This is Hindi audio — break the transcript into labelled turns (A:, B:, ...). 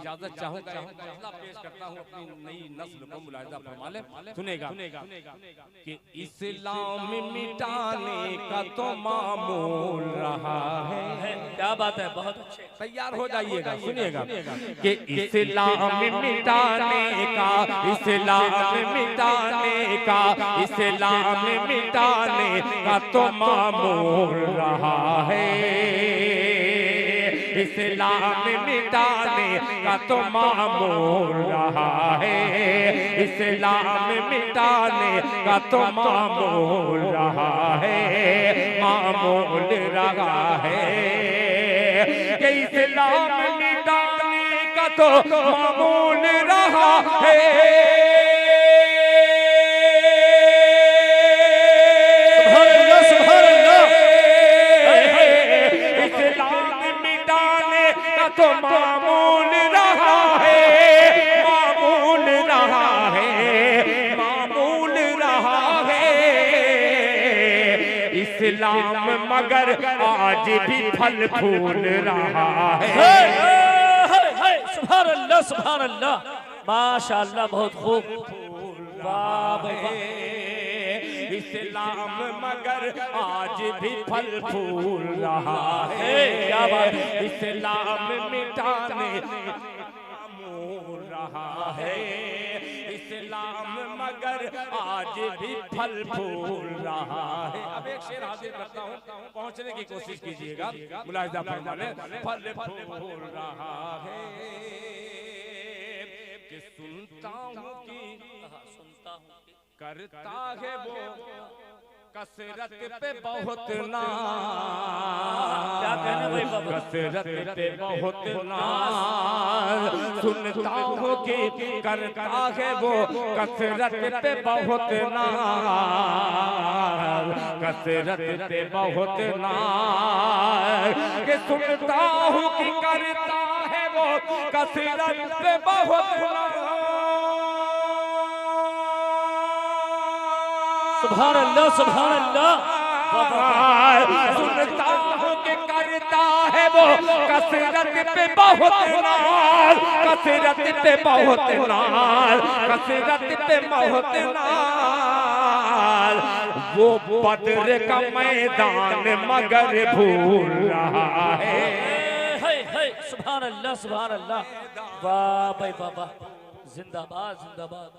A: इजाजत चाहूंगा, पेश करता हूँ अपनी नई नस्ल को मुलाहिजा फरमा ले। सुनेगा कि इस्लाम मिटाने का तो मामूल रहा है।
B: क्या बात है, बहुत अच्छे,
A: तैयार हो जाइएगा। सुनिएगा कि इस्लाम मिटाने का, इस्लाम मिटाने का, इस्लाम मिटाने का तो मामूल रहा है। इस्लाम मिटाने का तो मामूल रहा है। इस्लाम मिटाने का तो मामूल रहा है, मामूल रहा है। कि इस्लाम मिटाने का तो मामूल रहा है। तो मामूल रहा है, मामूल रहा है, मामूल रहा है। इस्लाम मगर आज भी फल फूल रहा है।
B: सुभान अल्लाह, सुभान अल्लाह, माशाअल्लाह, बहुत खूब। वाह वाह,
A: इस्लाम मगर आज भी फल फूल रहा है।
B: क्या बात है,
A: इस्लाम मिटाने मामूल रहा है। इस्लाम मगर आज भी फल फूल रहा है। अब एक शेर हाजिर करता हूँ, पहुँचने की कोशिश कीजिएगा, मुलाहिजा फरमा लें। फल फूल रहा है कि सुनता हूँ कि करता है वो कसरत पे बहुत नाज।
B: क्या कहने भाई बाबा,
A: कसरत पे बहुत नाज। सुनता हूँ कि करता है वो कसरत पे बहुत नाज। कसरत पे बहुत नाज। कि सुनता हूँ कि करता है वो कसरत पे बहुत नाज।
B: सुभान अल्लाह, सुभान अल्लाह।
A: सुनता हूँ कि करता है वो कसरत पे बहुत नाज। कसरत पे बहुत नाज। कसरत पे बहुत नाज। वो बद्र का मैदान मगर भूल रहा है।
B: सुभान अल्लाह, सुभान अल्लाह। वाह भाई बाबा, जिंदाबाद, जिंदाबाद।